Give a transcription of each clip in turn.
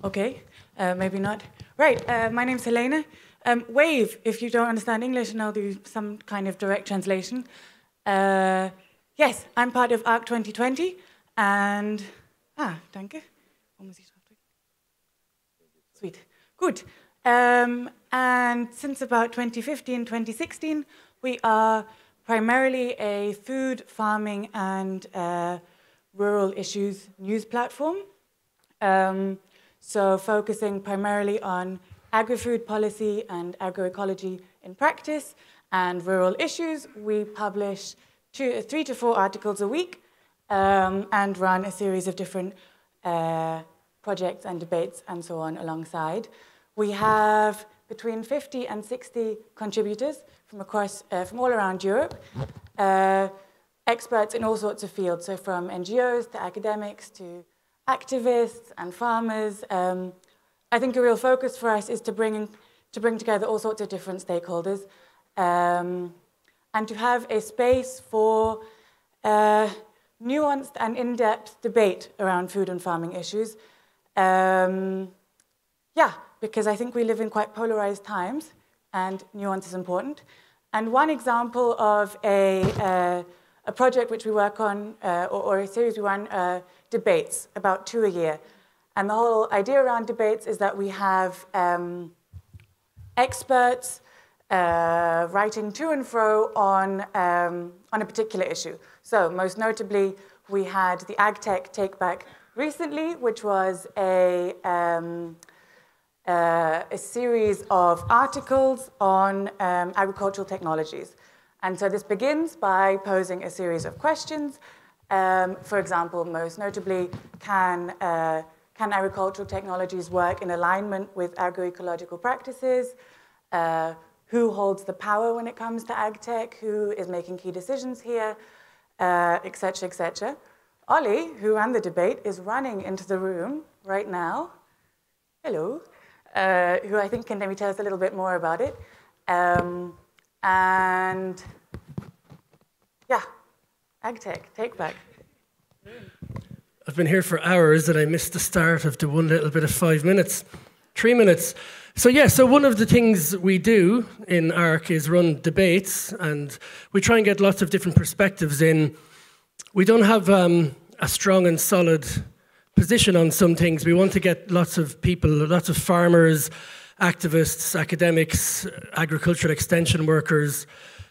Okay, maybe not. Right, my name's Helena. Wave, if you don't understand English, and I'll do some kind of direct translation. Yes, I'm part of ARC 2020, and... danke. Wo muss ich draufdrücken? Sweet. Good. And since about 2015, 2016, we are primarily a food, farming, and rural issues news platform. So focusing primarily on agri-food policy and agroecology in practice and rural issues. We publish 3 to 4 articles a week and run a series of different projects and debates and so on alongside. We have between 50 and 60 contributors from across, from all around Europe, experts in all sorts of fields, so from NGOs to academics to activists and farmers. I think a real focus for us is to bring together all sorts of different stakeholders and to have a space for nuanced and in-depth debate around food and farming issues. Because I think we live in quite polarized times and nuance is important. And one example of a project which we work on, or a series we run, debates, about 2 a year. And the whole idea around debates is that we have experts writing to and fro on a particular issue. So most notably, we had the AgTech Take Back recently, which was a series of articles on agricultural technologies. And so this begins by posing a series of questions. For example, most notably, can agricultural technologies work in alignment with agroecological practices? Who holds the power when it comes to agtech? Who is making key decisions here? Et cetera, et cetera. Ollie, who ran the debate, is running into the room right now. Hello. Who I think can maybe tell us a little bit more about it. And yeah, AgTech, Take Back. I've been here for hours and I missed the start of the one little bit of 5 minutes, 3 minutes. So yeah, so one of the things we do in ARC is run debates, and we try and get lots of different perspectives in. We don't have a strong and solid position on some things. We want to get lots of people, lots of farmers, activists, academics, agricultural extension workers,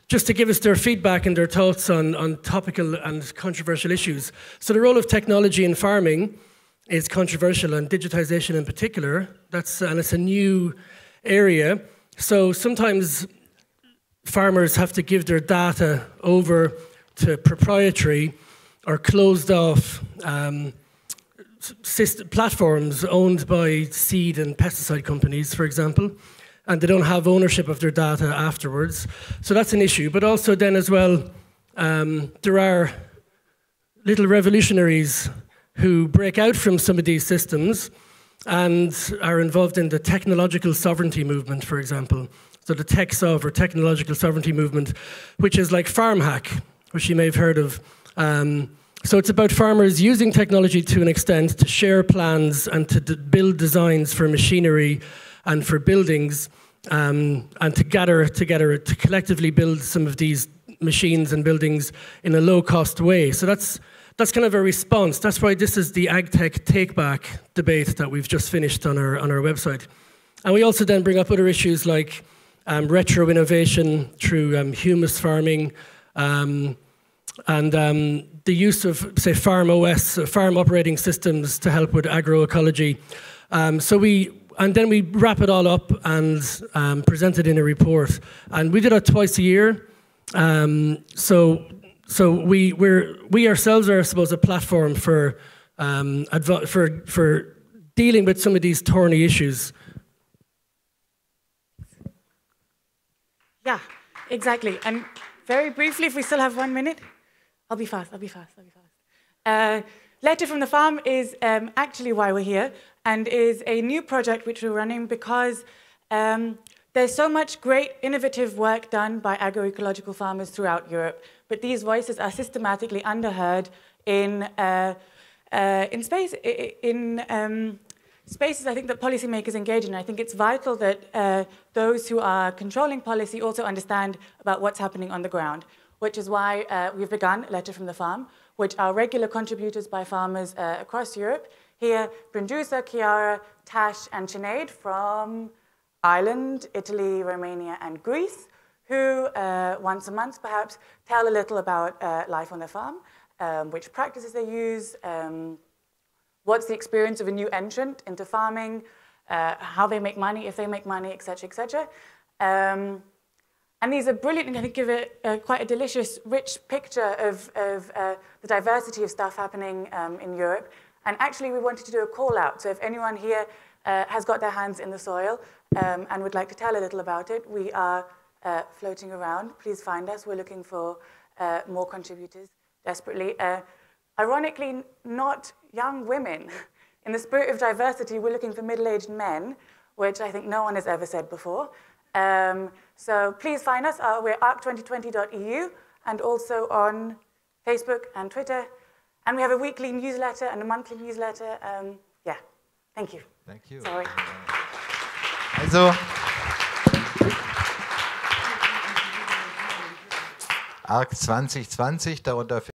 just to give us their feedback and their thoughts on topical and controversial issues. So the role of technology in farming is controversial, and digitization in particular. And it's a new area. So sometimes farmers have to give their data over to proprietary or closed off platforms owned by seed and pesticide companies, for example, and they don't have ownership of their data afterwards. So that's an issue. But also then as well, there are little revolutionaries who break out from some of these systems and are involved in the technological sovereignty movement, for example. So the TechSov, or technological sovereignty movement, which is like farm hack, which you may have heard of. So it's about farmers using technology to an extent to share plans and to build designs for machinery and for buildings, and to gather together to collectively build some of these machines and buildings in a low-cost way. So that's kind of a response. That's why this is the AgTech Take Back debate that we've just finished on our website. And we also then bring up other issues like retro-innovation through humus farming, and the use of, say, farm OS, farm operating systems to help with agroecology. And then we wrap it all up and present it in a report. And we do that twice a year. So we ourselves are, I suppose, a platform for dealing with some of these thorny issues. Yeah, exactly. And very briefly, if we still have 1 minute, I'll be fast. Letter from the Farm is actually why we're here, and is a new project which we're running because there's so much great innovative work done by agroecological farmers throughout Europe, but these voices are systematically underheard in spaces I think that policymakers engage in. I think it's vital that those who are controlling policy also understand about what's happening on the ground, which is why we've begun Letter from the Farm, which are regular contributors by farmers across Europe. Here, Brynjusa, Chiara, Tash, and Sinead from Ireland, Italy, Romania, and Greece, who once a month perhaps tell a little about life on the farm, which practices they use, what's the experience of a new entrant into farming, how they make money, if they make money, etc., etc. And these are brilliant, and I think give it quite a delicious, rich picture of the diversity of stuff happening in Europe. And actually, we wanted to do a call out. So if anyone here has got their hands in the soil and would like to tell a little about it, we are floating around. Please find us. We're looking for more contributors desperately. Ironically, not young women. In the spirit of diversity, we're looking for middle-aged men, which I think no one has ever said before. So please find us. We're arc2020.eu and also on Facebook and Twitter. And we have a weekly newsletter and a monthly newsletter. Yeah, thank you. Thank you. Sorry. Also, Arc 2020, darunter